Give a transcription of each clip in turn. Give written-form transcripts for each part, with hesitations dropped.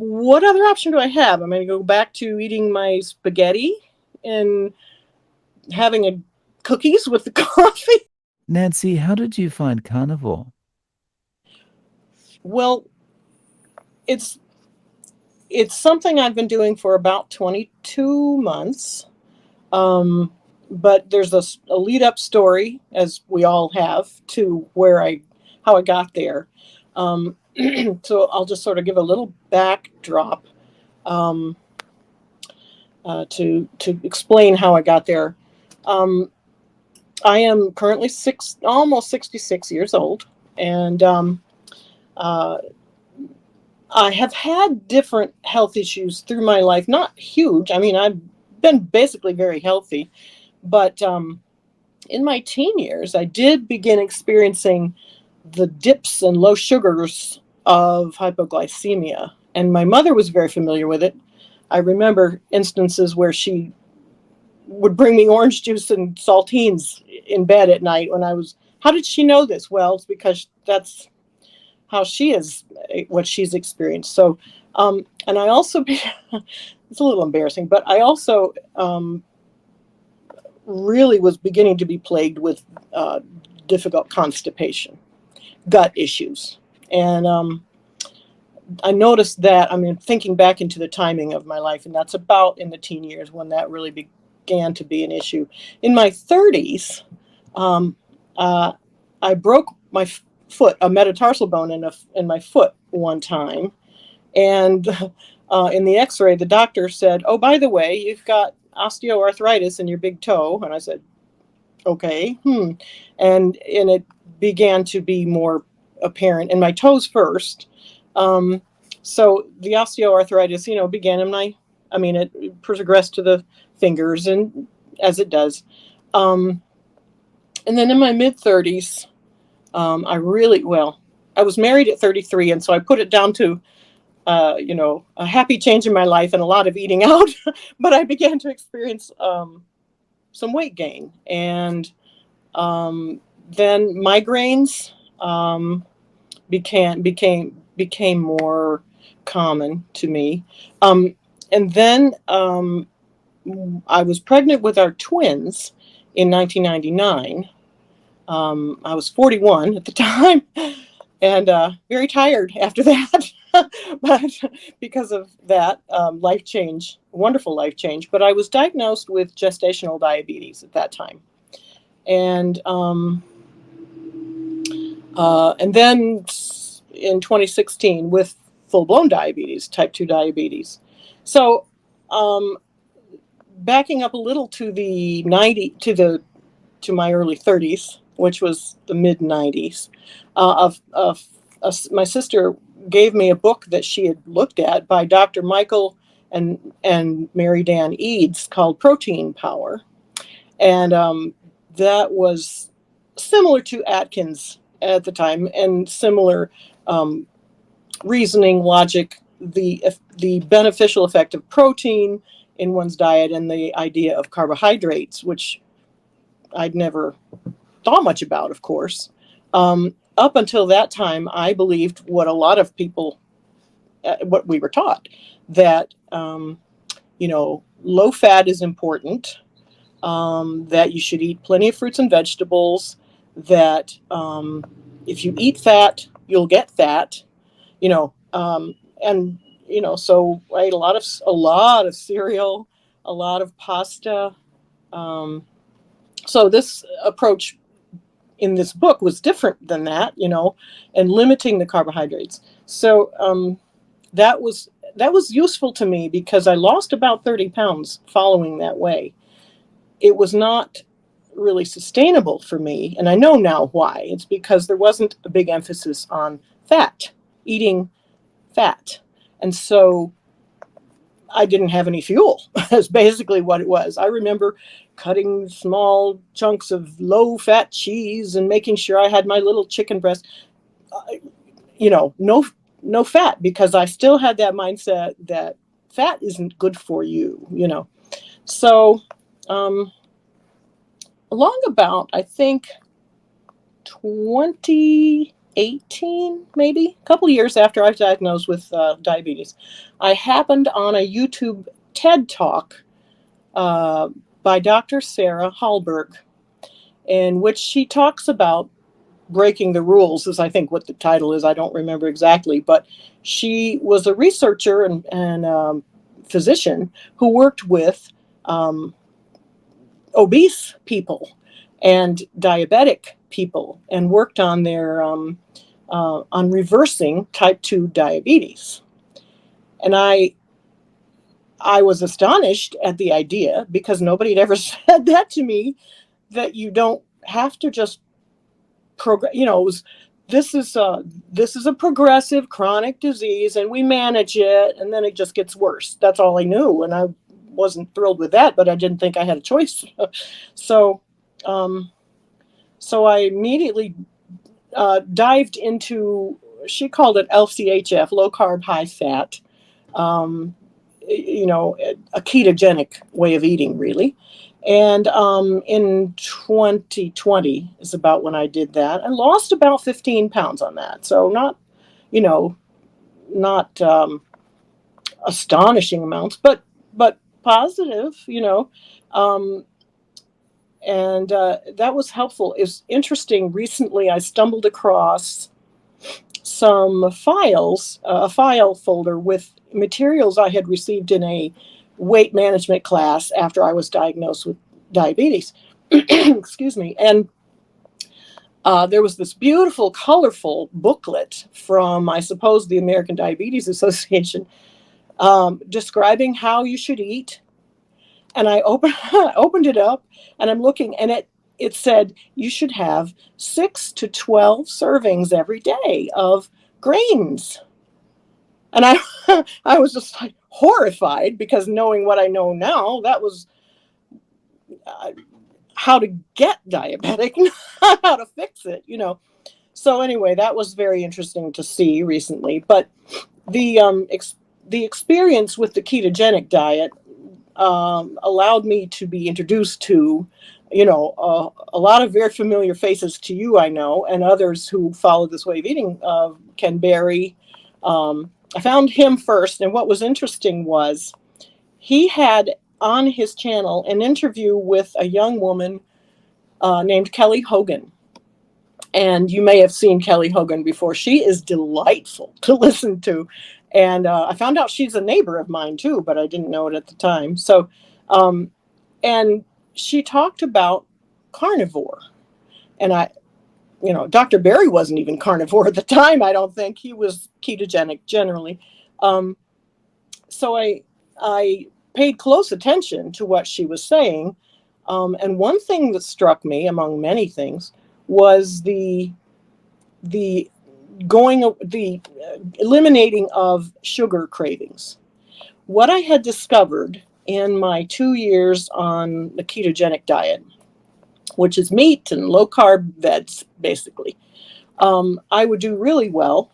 what other option do I have? I'm going to go back to eating my spaghetti and having a cookies with the coffee. Nancy, how did you find carnivore? Well, it's it's something I've been doing for about 22 months. Um, but there's a lead up story, as we all have, to how I got there. Um, so I'll just sort of give a little backdrop um, to explain how I got there. Um, I am currently almost 66 years old, and uh, I have had different health issues through my life. Not huge. I mean, I've been basically very healthy, but in my teen years, I did begin experiencing the dips and low sugars of hypoglycemia, and my mother was very familiar with it. I remember instances where she would bring me orange juice and saltines in bed at night when I was. How did she know this? Well, it's because that's how she is, what she's experienced. So, and I also, it's a little embarrassing, but I also really was beginning to be plagued with difficult constipation, gut issues. And I noticed that, I mean, thinking back into the timing of my life, and that's about in the teen years when that really began to be an issue. In my 30s, um, uh, I broke my foot, a metatarsal bone in my foot one time. And in the x ray, the doctor said, "Oh, by the way, you've got osteoarthritis in your big toe." And I said, "Okay. And it began to be more apparent in my toes first. Um, so the osteoarthritis, began in I mean, it progressed to the fingers, and as it does. Um, and then in my mid 30s, I was married at 33, and so I put it down to, a happy change in my life and a lot of eating out. But I began to experience some weight gain, and um, then migraines became more common to me. And then I was pregnant with our twins in 1999. I was 41 at the time, and very tired after that. But because of that life change, wonderful life change. But I was diagnosed with gestational diabetes at that time, and then in 2016 with full blown diabetes, type 2 diabetes. So, um, backing up a little to the 90 to my early 30s, which was the mid 90s, my sister gave me a book that she had looked at by Dr. Michael and Mary Dan Eads called Protein Power, and that was similar to Atkins at the time, and similar um, reasoning, logic, the beneficial effect of protein in one's diet, and the idea of carbohydrates, which I'd never thought much about, of course. Up until that time, I believed what a lot of people, what we were taught, that low fat is important, that you should eat plenty of fruits and vegetables, that if you eat fat, you'll get fat, and so I ate a lot of cereal, a lot of pasta. Um, so this approach in this book was different than that, and limiting the carbohydrates. So that was useful to me because I lost about 30 pounds following that way. It was not really sustainable for me, and I know now why. It's because there wasn't a big emphasis on fat, eating fat. And so I didn't have any fuel. That's basically what it was. I remember cutting small chunks of low fat cheese and making sure I had my little chicken breast, uh, no fat, because I still had that mindset that fat isn't good for you. So, um, along about, I think, 20. 2018, maybe a couple of years after I was diagnosed with diabetes, I happened on a YouTube TED Talk uh, by Dr. Sarah Hallberg, in which she talks about breaking the rules, is I think what the title is. I don't remember exactly, but she was a researcher and physician who worked with um, obese people and diabetic people and worked on their on reversing type 2 diabetes. And I was astonished at the idea, because nobody had ever said that to me, that you don't have to just progress. It was, this is a progressive chronic disease, and we manage it, and then it just gets worse. That's all I knew, and I wasn't thrilled with that, but I didn't think I had a choice. so, um, so I immediately dived into, she called it LCHF, low carb, high fat. Um, a ketogenic way of eating, really. And in 2020 is about when I did that. I lost about 15 pounds on that. So not, you know, not astonishing amounts, but positive, Um, and that was helpful. It's interesting. Recently, I stumbled across some files, a file folder with materials I had received in a weight management class after I was diagnosed with diabetes. Excuse me. And there was this beautiful, colorful booklet from, I suppose, the American Diabetes Association, describing how you should eat. And I opened it up, and I'm looking, and it said you should have 6 to 12 servings every day of grains. And I was just like horrified, because knowing what I know now, that was uh, how to get diabetic, not how to fix it. So anyway, that was very interesting to see recently. But the the experience with the ketogenic diet allowed me to be introduced to, a lot of very familiar faces to you, I know, and others who follow this way of eating. Ken Berry. I found him first, and what was interesting was he had on his channel an interview with a young woman named Kelly Hogan. And you may have seen Kelly Hogan before. She is delightful to listen to. And I found out she's a neighbor of mine too, but I didn't know it at the time. So, um, and she talked about carnivore. And Dr. Berry wasn't even carnivore at the time. I don't think he was ketogenic generally. Um, so I paid close attention to what she was saying. And one thing that struck me, among many things, was the the eliminating of sugar cravings. What I had discovered in my 2 years on the ketogenic diet, which is meat and low carb vets, basically, I would do really well.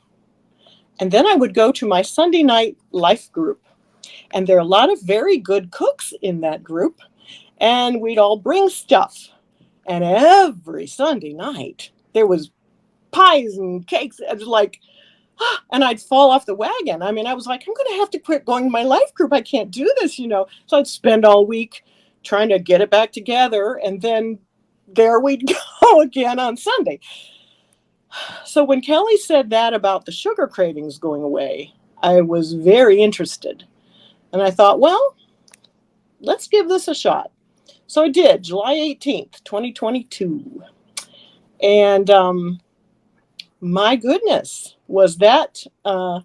And then I would go to my Sunday night life group. And there are a lot of very good cooks in that group. And we'd all bring stuff. And every Sunday night, there was pies and cakes. I was like, and I'd fall off the wagon. I mean, I was like, I'm going to have to quit going to my life group. I can't do this. So I'd spend all week trying to get it back together. And then there we'd go again on Sunday. So when Kelly said that about the sugar cravings going away, I was very interested. And I thought, well, let's give this a shot. So I did, July 18th, 2022. And my goodness, was that a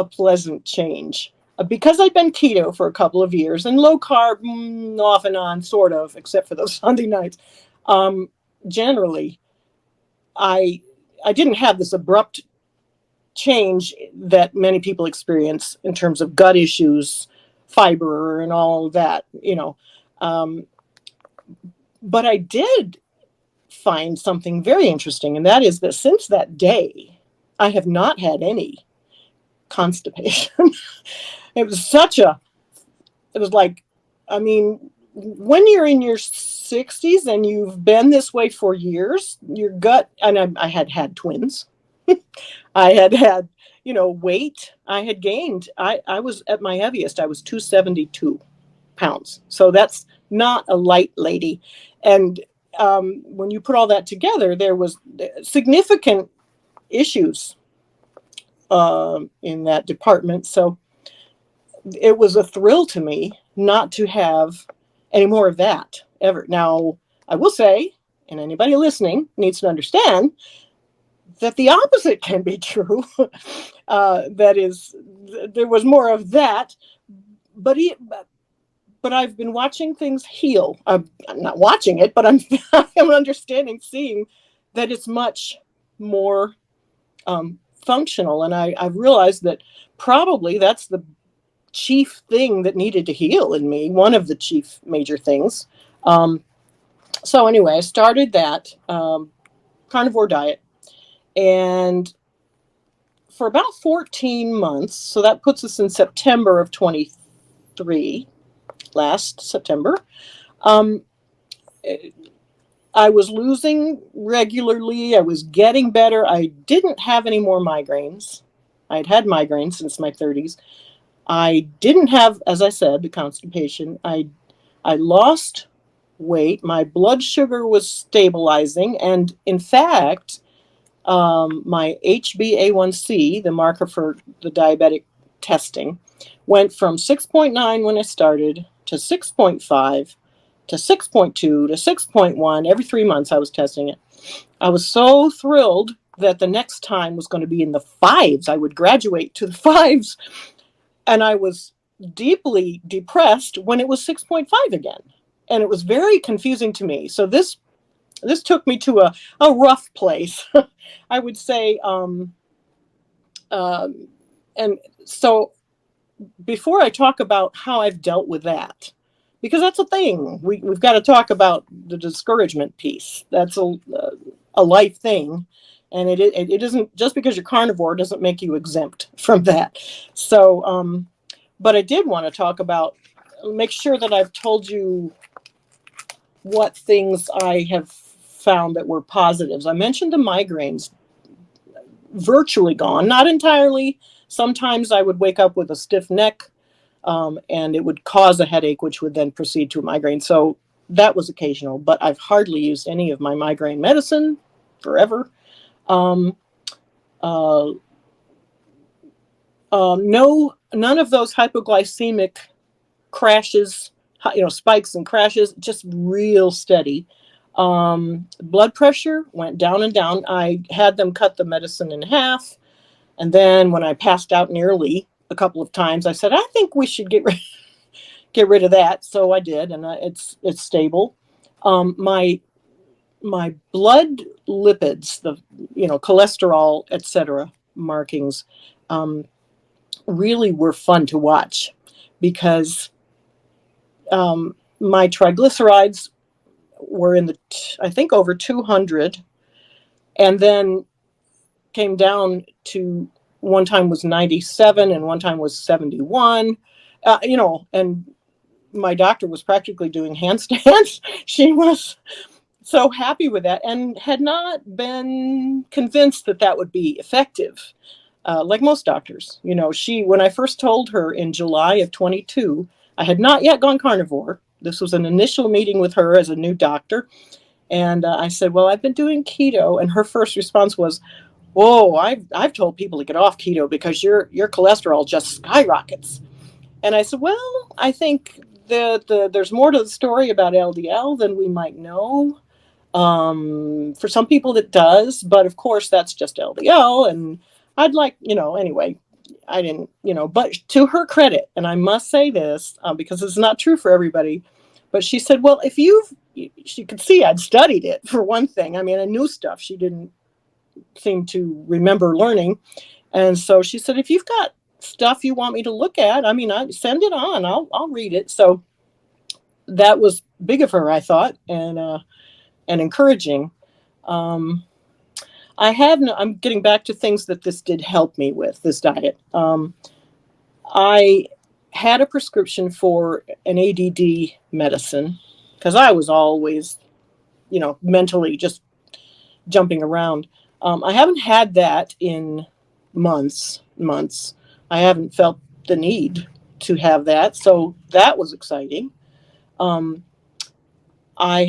pleasant change. Because I'd been keto for a couple of years and low carb, off and on, sort of, except for those Sunday nights. Um, Generally, I I didn't have this abrupt change that many people experience in terms of gut issues, fiber, and all that. Um, but I did find something very interesting, and that is that since that day, I have not had any constipation. It was such a, it was like, I mean, when you're in your 60s and you've been this way for years, your gut, and I had twins. I had, weight I had gained. I was at my heaviest. I was 272 pounds. So that's not a light lady. And when you put all that together, there was significant issues in that department. So it was a thrill to me not to have any more of that ever. Now, I will say, and anybody listening needs to understand that the opposite can be true. That is, there was more of that, but but I've been watching things heal. I'm not watching it, but I'm understanding, seeing that it's much more functional, and I've realized that probably that's the chief thing that needed to heal in me. One of the chief major things. Um, so anyway, I started that carnivore diet, and for about 14 months, so that puts us in September of 23, last September, um, I was losing regularly. I was getting better. I didn't have any more migraines. I'd had migraines since my 30s. I didn't have, as I said, the constipation. I lost weight. My blood sugar was stabilizing. And in fact, my HbA1c, the marker for the diabetic testing, went from 6.9 when I started to 6.5 to 6.2 to 6.1. Every 3 months I was testing it. I was so thrilled that the next time was going to be in the fives. I would graduate to the fives. And I was deeply depressed when it was 6.5 again. And it was very confusing to me. So this took me to a rough place, I would say. And so before I talk about how I've dealt with that, because that's a thing, we've got to talk about the discouragement piece. That's a life thing. And it isn't just because you're carnivore doesn't make you exempt from that. So, but I did want to talk about, make sure that I've told you what things I have found that were positives. I mentioned the migraines, virtually gone, not entirely. Sometimes I would wake up with a stiff neck, and it would cause a headache, which would then proceed to a migraine. So that was occasional, but I've hardly used any of my migraine medicine forever. Um, uh, no, none of those hypoglycemic crashes, spikes and crashes, just real steady. Blood pressure went down and down. I had them cut the medicine in half. And then when I passed out nearly a couple of times, I said, I think we should get rid of that. So I did, and it's stable. My blood lipids, the cholesterol, etc. markings, um, really were fun to watch because my triglycerides were in the I think over 200, and then came down to, one time was 97 and one time was 71. And my doctor was practically doing handstands. She was so happy with that and had not been convinced that that would be effective. Like most doctors, when I first told her in July of 22, I had not yet gone carnivore. This was an initial meeting with her as a new doctor. And I said, well, I've been doing keto. And her first response was, whoa, I've told people to get off keto because your cholesterol just skyrockets. And I said, well, I think there's more to the story about LDL than we might know. For some people it does, but of course that's just LDL. And I'd like, anyway, I didn't, but to her credit, and I must say this because it's not true for everybody, but she said, well, she could see I'd studied it for one thing. I mean, I knew stuff she didn't seem to remember learning. And so she said, if you've got stuff you want me to look at, I mean, I send it on. I'll read it. So that was big of her, I thought, and encouraging. Um, I'm getting back to things that this did help me with, this diet. I had a prescription for an ADD medicine because I was always, mentally just jumping around. I haven't had that in months. I haven't felt the need to have that, so that was exciting. Um, I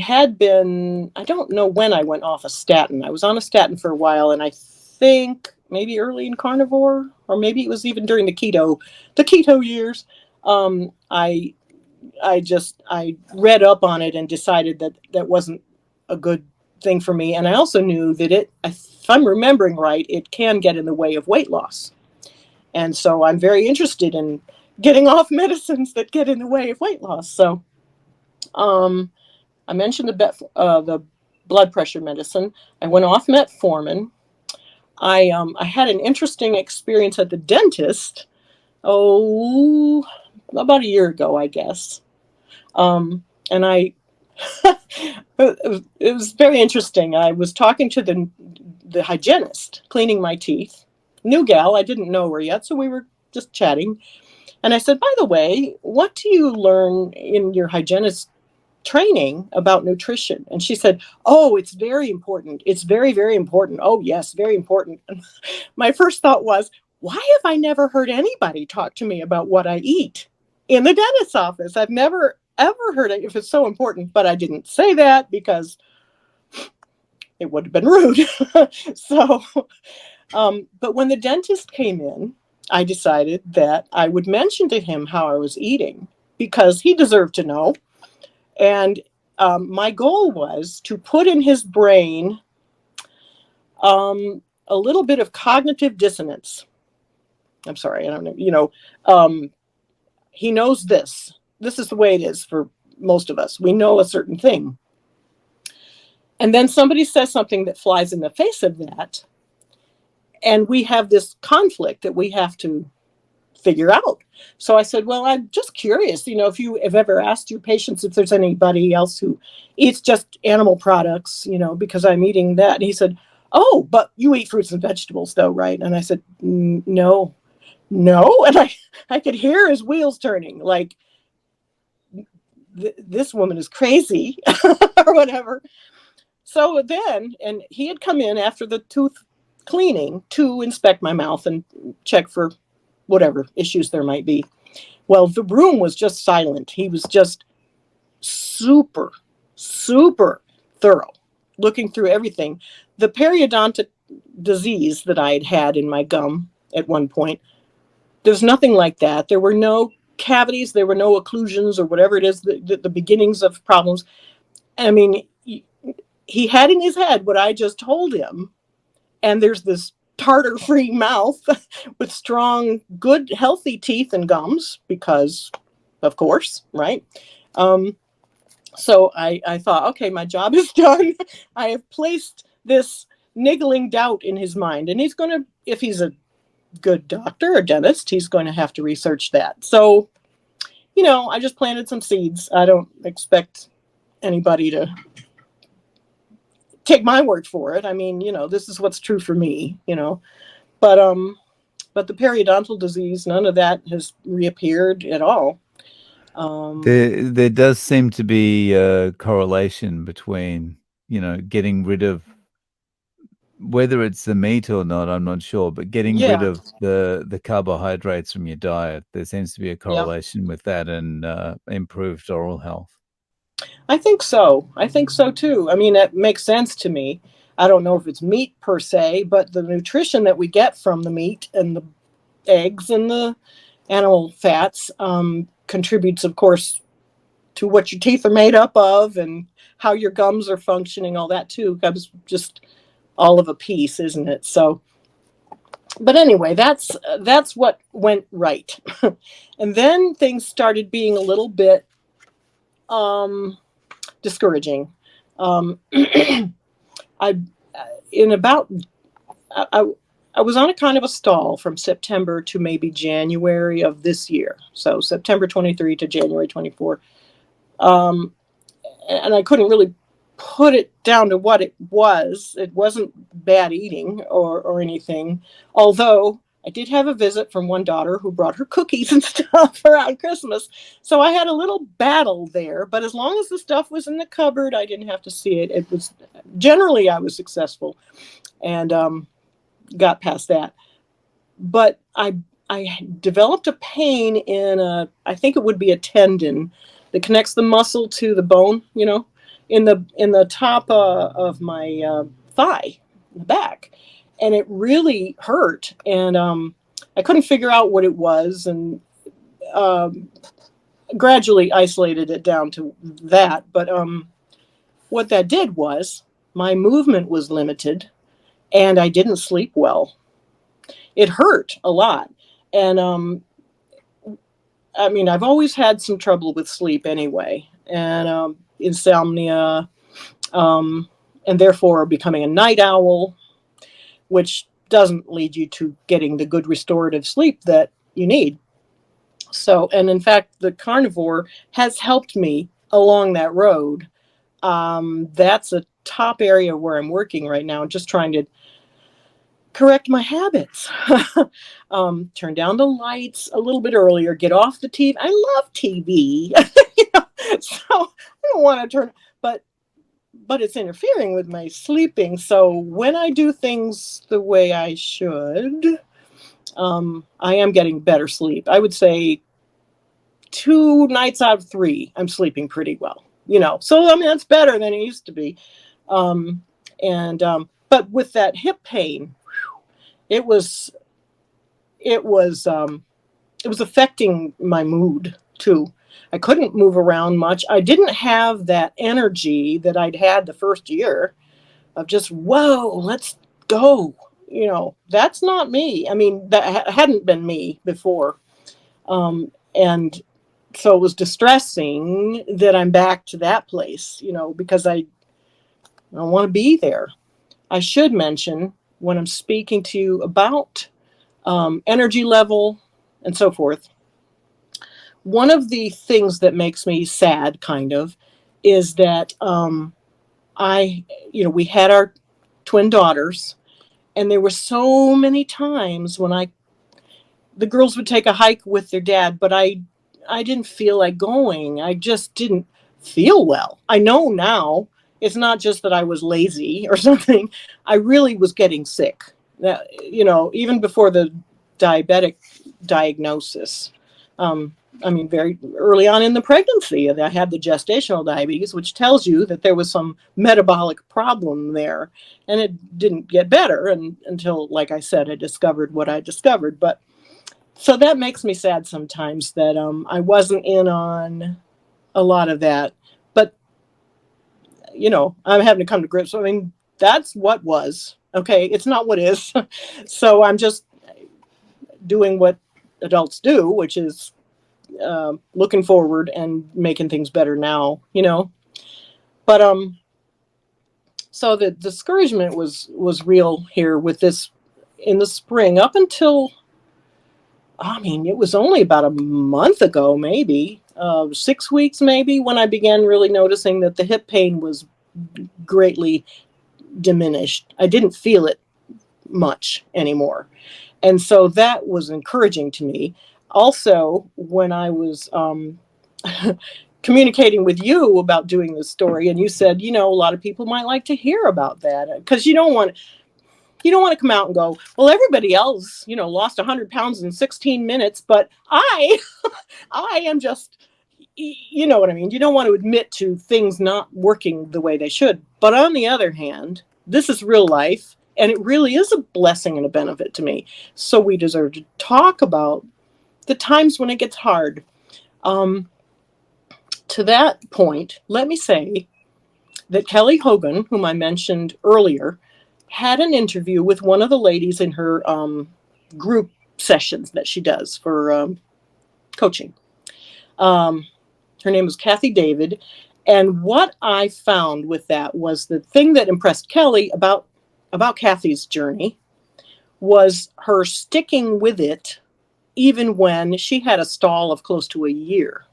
don't know when I went off a statin. I was on a statin for a while, and I think maybe early in carnivore, or maybe it was even during the keto years. I I read up on it and decided that that wasn't a good thing for me. And I also knew that if I'm remembering right, it can get in the way of weight loss. And so I'm very interested in getting off medicines that get in the way of weight loss. So um, I mentioned the blood pressure medicine. I went off metformin. I had an interesting experience at the dentist. Oh, about a year ago, I guess. And it was very interesting. I was talking to the hygienist, cleaning my teeth. New gal, I didn't know her yet, so we were just chatting. And I said, by the way, what do you learn in your hygienist training about nutrition? And she said, oh, it's very important. It's very, very important. Oh, yes, very important. And my first thought was, why have I never heard anybody talk to me about what I eat in the dentist's office? I've never, ever heard it if it's so important, but I didn't say that because it would have been rude. So, but when the dentist came in, I decided that I would mention to him how I was eating because he deserved to know. And my goal was to put in his brain a little bit of cognitive dissonance. I'm sorry, I don't know. He knows this. This is the way it is for most of us. We know a certain thing. And then somebody says something that flies in the face of that. And we have this conflict that we have to figure out. So I said, well, I'm just curious, if you have ever asked your patients if there's anybody else who eats just animal products, because I'm eating that. And he said, oh, but you eat fruits and vegetables though, right? And I said, no. And I could hear his wheels turning like, this woman is crazy or whatever. So then, and he had come in after the tooth cleaning to inspect my mouth and check for whatever issues there might be. Well, the room was just silent. He was just super, super thorough, looking through everything. The periodontic disease that I had had in my gum at one point, there's nothing like that. There were no cavities, there were no occlusions or whatever it is, the beginnings of problems. I mean, he had in his head what I just told him, and there's this tartar-free mouth with strong, good, healthy teeth and gums because, of course, right? So I thought, okay, my job is done. I have placed this niggling doubt in his mind, and he's going to, if he's a good doctor or dentist, he's going to have to research that. So, I just planted some seeds. I don't expect anybody to take my word for it. I mean, this is what's true for me. But but the periodontal disease, none of that has reappeared at all. There does seem to be a correlation between, getting rid of whether it's the meat or not, I'm not sure, but getting rid Yeah, of the carbohydrates from your diet, there seems to be a yeah, correlation with that and improved oral health. I think so. I think so too. I mean, it makes sense to me. I don't know if it's meat per se, but the nutrition that we get from the meat and the eggs and the animal fats contributes, of course, to what your teeth are made up of and how your gums are functioning, all that too. Comes just all of a piece, isn't it? So, but anyway, that's what went right, and then things started being a little bit discouraging. I in about I, I was on a kind of a stall from September to maybe January of this year. So September 23 to January 24. Um, and I couldn't really put it down to what it was. It wasn't bad eating or anything, although I did have a visit from one daughter who brought her cookies and stuff around Christmas. So I had a little battle there, but as long as the stuff was in the cupboard, I didn't have to see it. It was generally I was successful and got past that. But I developed a pain in I think it would be a tendon that connects the muscle to the bone, in the top of my thigh, the back, and it really hurt. And I couldn't figure out what it was, and um, gradually isolated it down to that. But what that did was my movement was limited, and I didn't sleep well. It hurt a lot, and I mean, I've always had some trouble with sleep anyway, and insomnia, um, and therefore becoming a night owl, which doesn't lead you to getting the good restorative sleep that you need. So, and in fact, the carnivore has helped me along that road. That's a top area where I'm working right now, just trying to correct my habits. Turn down the lights a little bit earlier, get off the TV. I love TV. So I don't want to turn, but it's interfering with my sleeping. So when I do things the way I should, I am getting better sleep. I would say 2 nights out of 3, I'm sleeping pretty well. So I mean that's better than it used to be. And but with that hip pain, it was it was it was affecting my mood too. I couldn't move around much. I didn't have that energy that I'd had the first year of just, whoa, let's go. That's not me. I mean, that hadn't been me before. And so it was distressing that I'm back to that place, because I don't want to be there. I should mention when I'm speaking to you about energy level and so forth, one of the things that makes me sad, kind of, is that we had our twin daughters, and there were so many times when the girls would take a hike with their dad, but I didn't feel like going. I just didn't feel well. I know now it's not just that I was lazy or something. I really was getting sick. Even before the diabetic diagnosis. I mean, very early on in the pregnancy, I had the gestational diabetes, which tells you that there was some metabolic problem there, and it didn't get better until, like I said, I discovered what I discovered. But so that makes me sad sometimes that I wasn't in on a lot of that. But I'm having to come to grips. I mean, that's what was. Okay, it's not what is. So I'm just doing what adults do, which is looking forward and making things better now. But so the discouragement was real here with this in the spring up until, I mean, it was only about a month ago, maybe 6 weeks, maybe, when I began really noticing that the hip pain was greatly diminished. I didn't feel it much anymore. And so that was encouraging to me. Also, when I was communicating with you about doing this story, and you said, a lot of people might like to hear about that, because you don't want to come out and go, well, everybody else, lost 100 pounds in 16 minutes, but I am just, you know what I mean? You don't want to admit to things not working the way they should. But on the other hand, this is real life, and it really is a blessing and a benefit to me. So we deserve to talk about the times when it gets hard. To that point, let me say that Kelly Hogan, whom I mentioned earlier, had an interview with one of the ladies in her group sessions that she does for coaching. Her name was Kathy David. And what I found with that was the thing that impressed Kelly about Kathy's journey was her sticking with it, even when she had a stall of close to a year.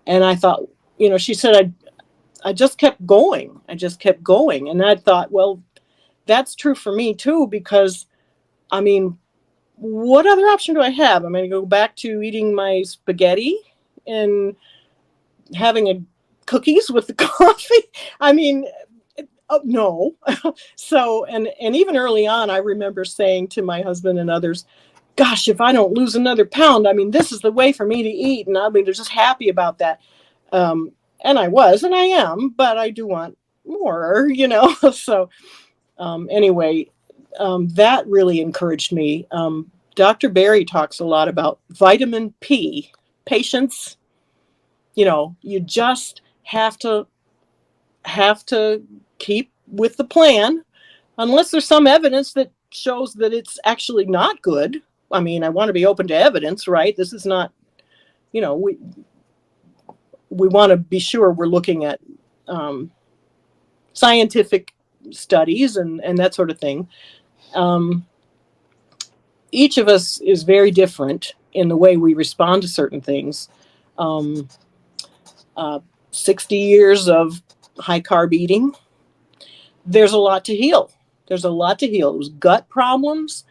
And I thought, she said, I just kept going. I just kept going. And I thought, well, that's true for me too, because I mean, what other option do I have? I'm going to go back to eating my spaghetti and having a cookies with the coffee. I mean, no. So, and even early on, I remember saying to my husband and others, gosh, if I don't lose another pound, I mean, this is the way for me to eat. And I mean, they're just happy about that. Um, and I was, and I am, but I do want more, So anyway, that really encouraged me. Dr. Berry talks a lot about vitamin P. Patience, you just have to keep with the plan unless there's some evidence that shows that it's actually not good. I mean, I want to be open to evidence, right? This is not, we want to be sure we're looking at scientific studies and that sort of thing. Um, each of us is very different in the way we respond to certain things. Um, uh, 60 years of high carb eating, there's a lot to heal. There's a lot to heal. It was gut problems.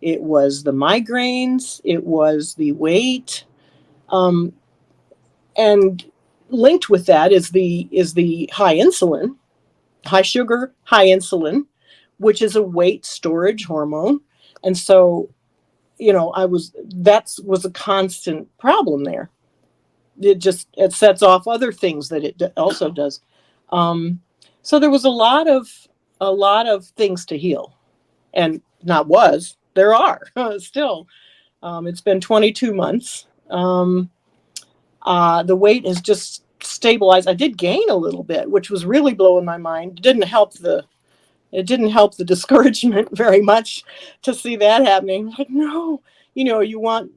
It was the migraines. It was the weight. Um, and linked with that is the high insulin, high sugar, high insulin, which is a weight storage hormone. And so, that was a constant problem there. It sets off other things that it also does. Um, so there was a lot of things to heal, and there are still. It's been 22 months. The weight has just stabilized. I did gain a little bit, which was really blowing my mind. It didn't help the discouragement very much to see that happening. Like, no, you want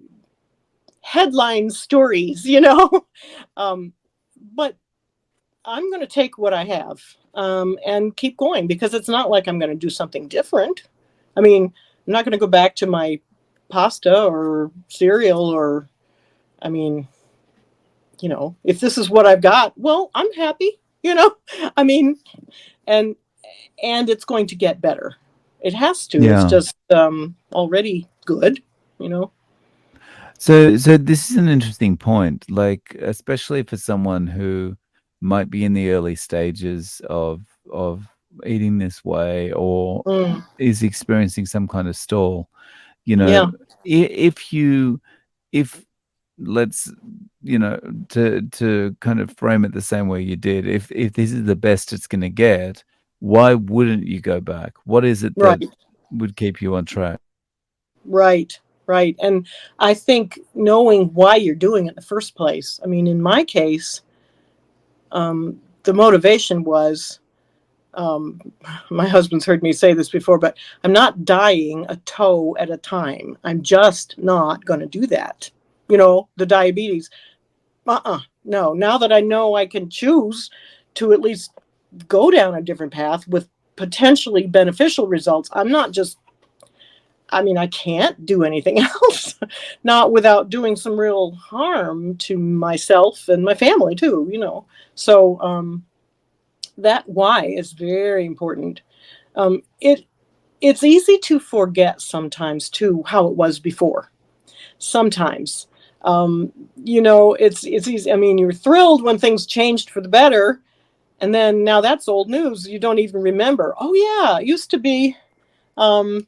headline stories, but I'm going to take what I have and keep going, because it's not like I'm going to do something different. I mean, I'm not going to go back to my pasta or cereal I mean, if this is what I've got, well, I'm happy, I mean, and it's going to get better. It has to. It's Yeah. just already good, you know. So this is an interesting point, like especially for someone who might be in the early stages of eating this way or Mm, is experiencing some kind of stall. You know, yeah, if you if let's to kind of frame it the same way you did, if this is the best it's going to get, why wouldn't you go back? What is it that right, would keep you on track? right, right. And I think knowing why you're doing it in the first place. I mean, in my case, the motivation was, um, my husband's heard me say this before, but I'm not dying a toe at a time. I'm just not going to do that. The diabetes. No. Now that I know I can choose to at least go down a different path with potentially beneficial results, I'm not just, I mean, I can't do anything else, not without doing some real harm to myself and my family too. So that why is very important. It's easy to forget sometimes too how it was before. Sometimes, it's easy. I mean, you're thrilled when things changed for the better, and then now that's old news. You don't even remember. Oh yeah, it used to be. Um,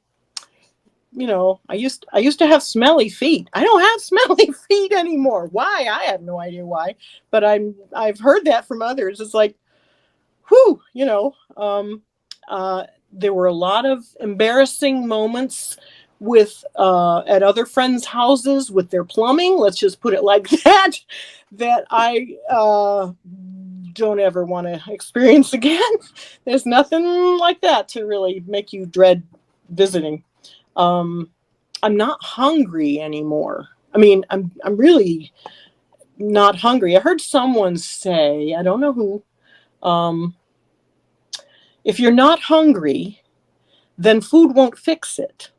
I used to have smelly feet. I don't have smelly feet anymore. Why? I have no idea why, but I've heard that from others. It's like, whew, there were a lot of embarrassing moments with at other friends' houses with their plumbing. Let's just put it like that. That I don't ever want to experience again. There's nothing like that to really make you dread visiting. Um, I'm not hungry anymore. I mean, I'm really not hungry. I heard someone say, I don't know who, um, if you're not hungry, then food won't fix it.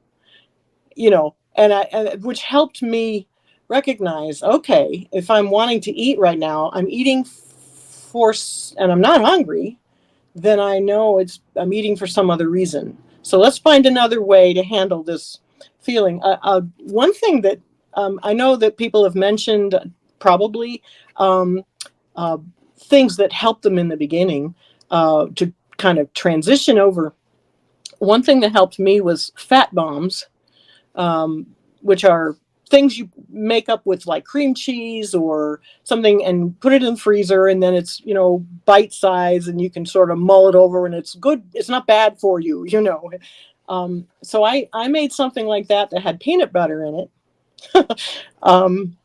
Which helped me recognize, okay, if I'm wanting to eat right now, I'm eating for, and I'm not hungry, then I know I'm eating for some other reason. So let's find another way to handle this feeling. One thing that I know that people have mentioned probably um, uh, things that helped them in the beginning to kind of transition over. One thing that helped me was fat bombs, um, which are things you make up with like cream cheese or something and put it in the freezer, and then it's, bite size, and you can sort of mull it over, and it's good. It's not bad for you. So I made something like that had peanut butter in it,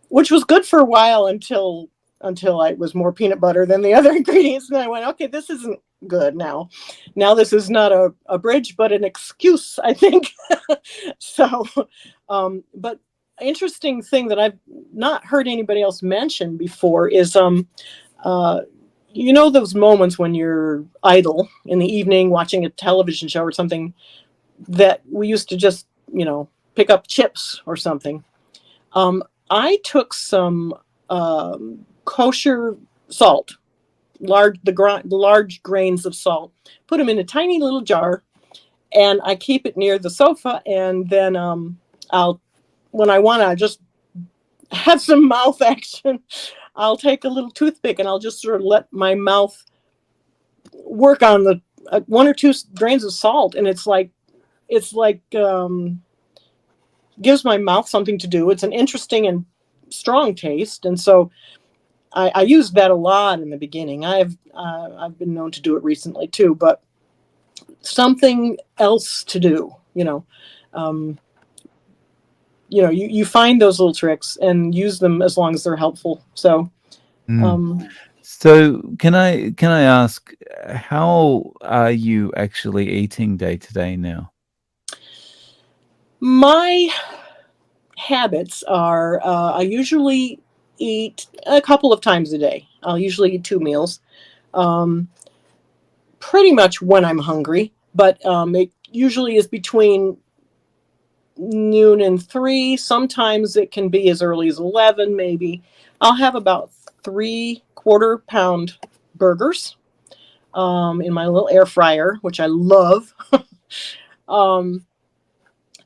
which was good for a while until I was more peanut butter than the other ingredients, and I went, okay, this isn't good now. Now this is not a bridge, but an excuse, I think. So, but interesting thing that I've not heard anybody else mention before is uh, those moments when you're idle in the evening watching a television show or something, that we used to just pick up chips or something. Um, I took some kosher salt, the large grains of salt, put them in a tiny little jar, and I keep it near the sofa. And then I'll, when I want to just have some mouth action, I'll take a little toothpick and I'll just sort of let my mouth work on the one or two grains of salt, and it's like gives my mouth something to do. It's an interesting and strong taste, and so I used that a lot in the beginning. I've been known to do it recently too, but something else to do. Um, you find those little tricks and use them as long as they're helpful. So Mm. um, So can I ask, how are you actually eating day to day now? my habits are I usually eat a couple of times a day. I'll usually eat 2 meals, um, pretty much when I'm hungry, but it usually is between noon and 3. Sometimes it can be as early as 11, maybe. I'll have about 3/4 pound burgers in my little air fryer, which I love. um,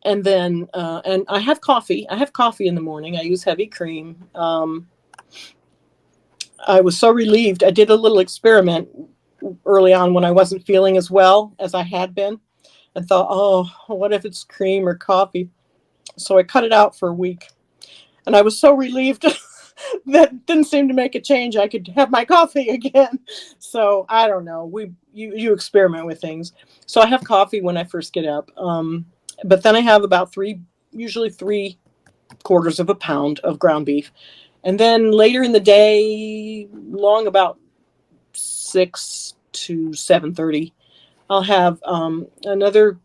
and then and I have coffee. I have coffee in the morning. I use heavy cream. I was so relieved. I did a little experiment early on when I wasn't feeling as well as I had been. I thought, oh, what if it's cream or coffee? So I cut it out for a week, and I was so relieved that didn't seem to make a change. I could have my coffee again. So I don't know. You experiment with things. So I have coffee when I first get up, but then I have about usually 3/4 pound of ground beef, and then later in the day, long about 6 to 7:30, I'll have another,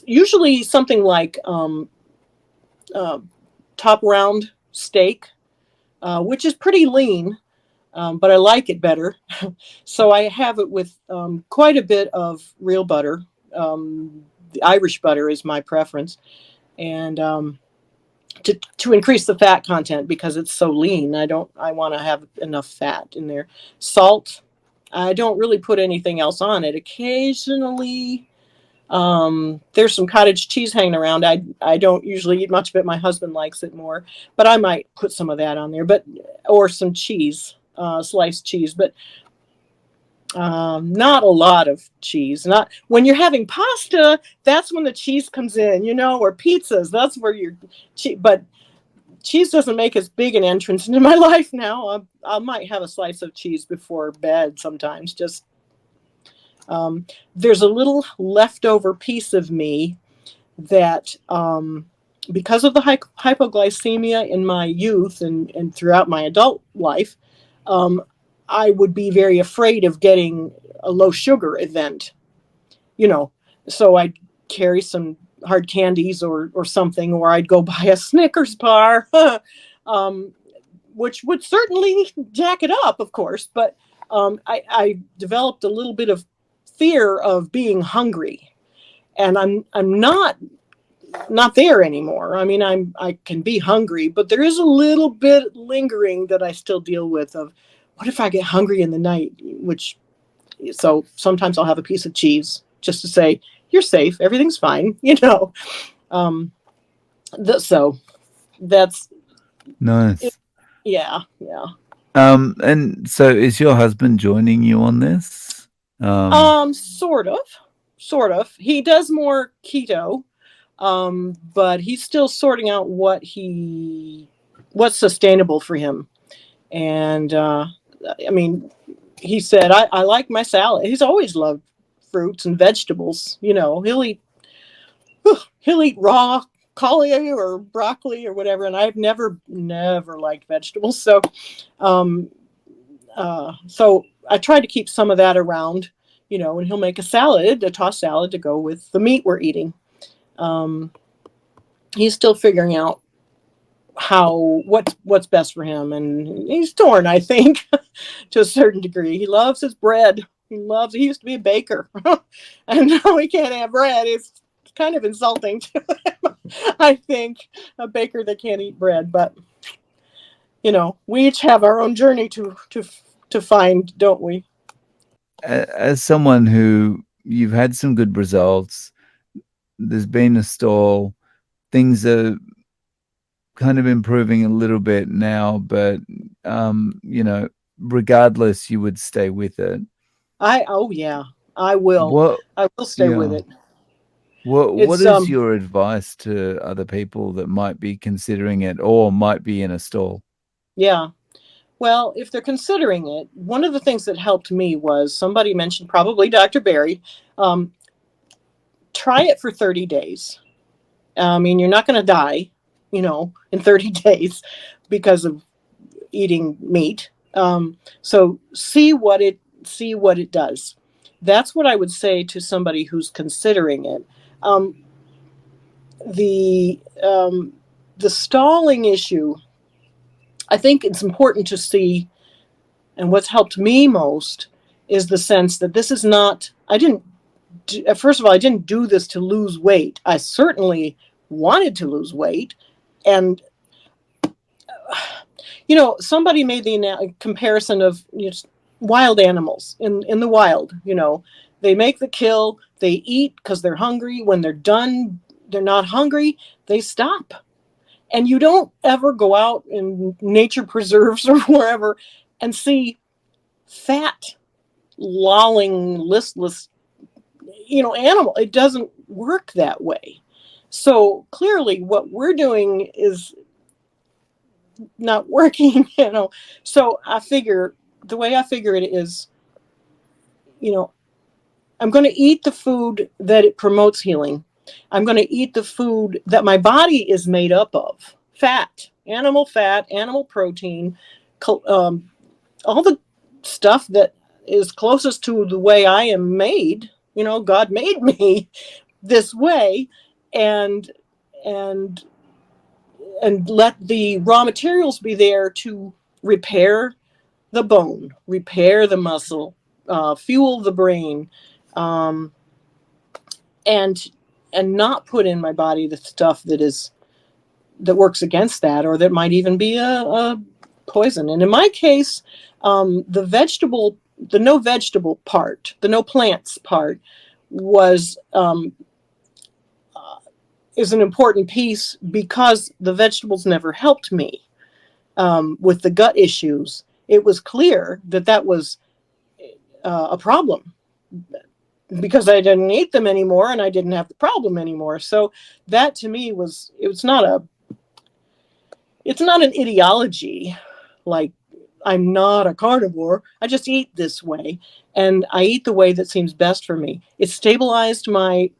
usually something like uh, top round steak, which is pretty lean, but I like it better. So I have it with quite a bit of real butter. The Irish butter is my preference, and to increase the fat content because it's so lean. I want to have enough fat in there. Salt. I don't really put anything else on it. Occasionally, there's some cottage cheese hanging around. I don't usually eat much of it. My husband likes it more, but I might put some of that on there. But or some cheese, sliced cheese, but not a lot of cheese. Not when you're having pasta. That's when the cheese comes in, or pizzas. That's where you're. But cheese doesn't make as big an entrance into my life now. I might have a slice of cheese before bed sometimes. Just there's a little leftover piece of me that, because of the hypoglycemia in my youth and throughout my adult life, um, I would be very afraid of getting a low sugar event, you know. So I'd carry some hard candies or something, or I'd go buy a Snickers bar, um, which would certainly jack it up, of course. But I developed a little bit of fear of being hungry, and I'm not there anymore. I mean, I can be hungry, but there is a little bit lingering that I still deal with of what if I get hungry in the night, which so sometimes I'll have a piece of cheese just to say you're safe, everything''s fine. Um So that's it. Nice. Yeah, yeah. And so is your husband joining you on this? Sort of, sort of. He does more keto, but he's still sorting out what's sustainable for him. And I mean, he said, I like my salad. He's always loved fruits and vegetables. He'll eat raw cauli or broccoli or whatever, and I've never liked vegetables. Um, so I try to keep some of that around, and he'll make a tossed salad to go with the meat we're eating. Um, he's still figuring out what's best for him, and he's torn, I think, to a certain degree. He loves his bread. He used to be a baker, and now he can't have bread. It's kind of insulting to him, I think, a baker that can't eat bread. But we each have our own journey to find, don't we? As someone who you've had some good results, there's been a stall, things are kind of improving a little bit now, but you know, regardless, you would stay with it. Oh yeah, I will. What, I will stay with yeah. it. What It's is your advice to other people that might be considering it or might be in a stall? Yeah. Well, if they're considering it, one of the things that helped me was somebody mentioned, probably Dr. Barry. Um, Try it for 30 days. I mean, you're not going to die, in 30 days because of eating meat. So see what it does. That's what I would say to somebody who's considering it. Um, the the stalling issue. I think it's important to see, and what's helped me most is the sense that this is not. I didn't. First of all, I didn't do this to lose weight. I certainly wanted to lose weight, and somebody made the comparison of wild animals in the wild. They make the kill, they eat because they're hungry. When they're done, they're not hungry, they stop. And you don't ever go out in nature preserves or wherever and see fat, lolling, listless, animal. It doesn't work that way. So clearly, what we're doing is not working. So the way I figure it is, you know, I'm going to eat the food that it promotes healing. I'm going to eat the food that my body is made up of: fat, animal protein, all the stuff that is closest to the way I am made. God made me this way, and and and let the raw materials be there to repair the bone, repair the muscle, fuel the brain, um, and not put in my body the stuff that works against that, or that might even be a poison. And in my case, the no vegetable part, the no plants part, was is an important piece because the vegetables never helped me with the gut issues. It was clear that was a problem because I didn't eat them anymore and I didn't have the problem anymore. So that to me it's not an ideology like I'm not a carnivore. I just eat this way, and I eat the way that seems best for me. It stabilized my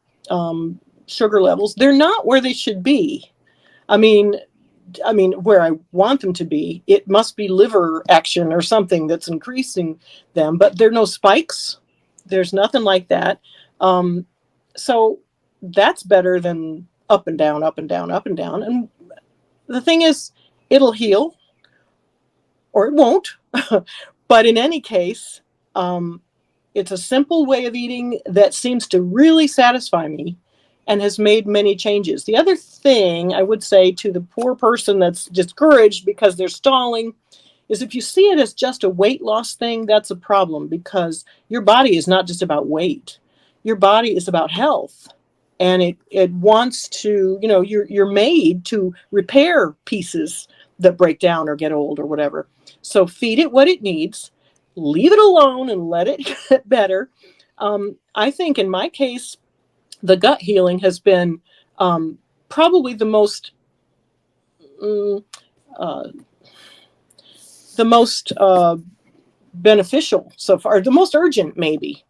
sugar levels. They're not where they should be. I mean, where I want them to be. It must be liver action or something that's increasing them, but there are no spikes. There's nothing like that. Um, so that's better than up and down, up and down, up and down. And the thing is, it'll heal or it won't. But in any case, um, it's a simple way of eating that seems to really satisfy me and has made many changes. The other thing I would say to the poor person that's discouraged because they're stalling is, if you see it as just a weight loss thing, that's a problem, because your body is not just about weight. Your body is about health. and it wants to, you know, you're made to repair pieces that break down or get old or whatever. So feed it what it needs, leave it alone and let it get better. I think in my case, the gut healing has been probably mm, uh, the most beneficial so far, the most urgent maybe,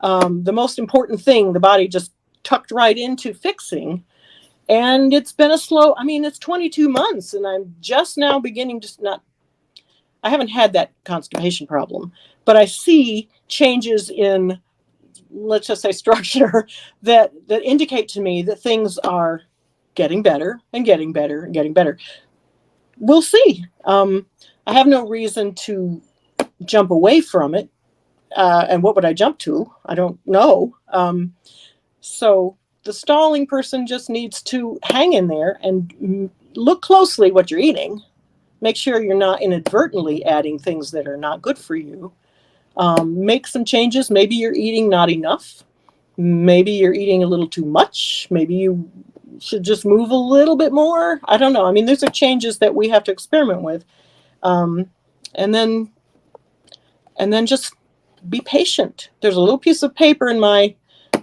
the most important thing the body just tucked right into fixing. And it's been a slow, I mean, it's 22 months and I'm just now beginning to not, I haven't had that constipation problem, but I see changes in, let's just say, structure that indicate to me that things are getting better and getting better and getting better. We'll see. I have no reason to jump away from it. And what would I jump to? I don't know. So the stalling person just needs to hang in there and look closely what you're eating. Make sure you're not inadvertently adding things that are not good for you. Make some changes. Maybe you're eating not enough. Maybe you're eating a little too much. Maybe you should just move a little bit more. I don't know. I mean, those are changes that we have to experiment with. Um, and then just be patient. There's a little piece of paper in my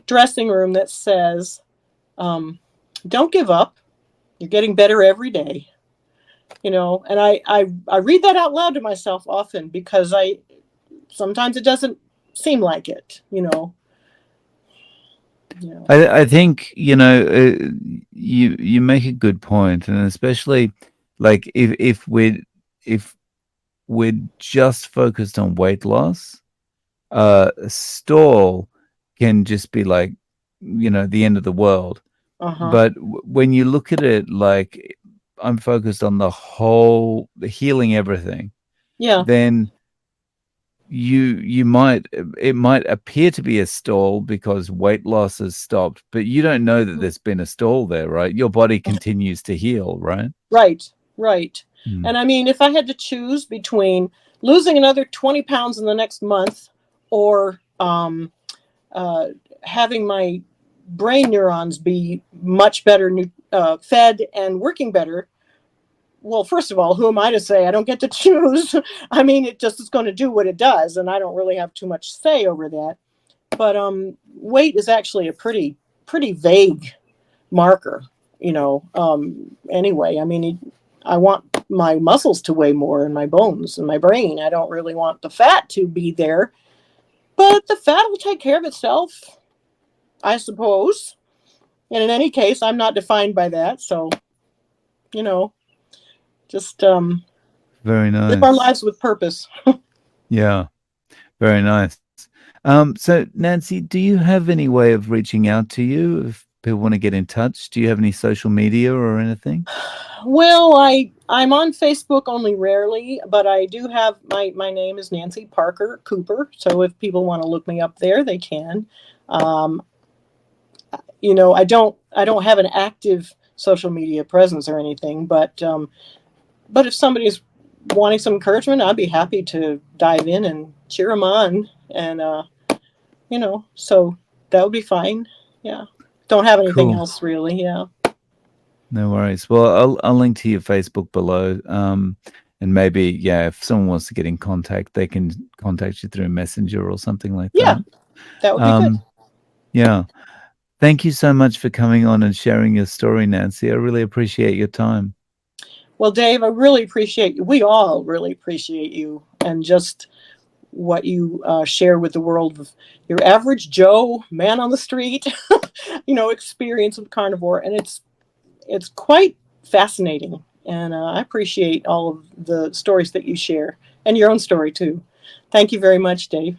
dressing room that says, don't give up. You're getting better every day. You know, and I read that out loud to myself often because sometimes it doesn't seem like it, you know. Yeah. I think you make a good point, and especially like if we're just focused on weight loss, a stall can just be like the end of the world. Uh-huh. But when you look at it like I'm focused on the healing everything, Yeah. then you might it might appear to be a stall because weight loss has stopped, but you don't know that there's been a stall there, right? Your body continues to heal, right? Right. Right. Mm. And I mean, if I had to choose between losing another 20 pounds in the next month or uh, having my brain neurons be much better fed and working better, well, first of all, who am I to say I don't get to choose? I mean, it just is going to do what it does, and I don't really have too much say over that. But weight is actually a pretty vague marker, you know. Anyway, I mean, I want my muscles to weigh more and my bones and my brain. I don't really want the fat to be there, but the fat will take care of itself, I suppose. And in any case, I'm not defined by that, so you know, just Very live our nice. lives with purpose. Yeah, very nice. So Nancy, do you have any way of reaching out to you if people want to get in touch? Do you have any social media or anything? Well, I'm on Facebook only rarely, but I do have my name is Nancy Parker Cooper. So if people want to look me up there, they can. Um, you know, I don't have an active social media presence or anything, but if somebody's wanting some encouragement, I'd be happy to dive in and cheer them on, and so that would be fine. Yeah, don't have anything Cool. else really. Yeah. No worries. Well, I'll link to your Facebook below. And maybe, yeah, if someone wants to get in contact, they can contact you through Messenger or something like Yeah, that. that would be good. Um, yeah. Thank you so much for coming on and sharing your story, Nancy. I really appreciate your time. Well, Dave, I really appreciate you. We all really appreciate you and just what you share with the world of your average Joe, man on the street, experience with carnivore. And it's quite fascinating. And I appreciate all of the stories that you share and your own story too. Thank you very much, Dave.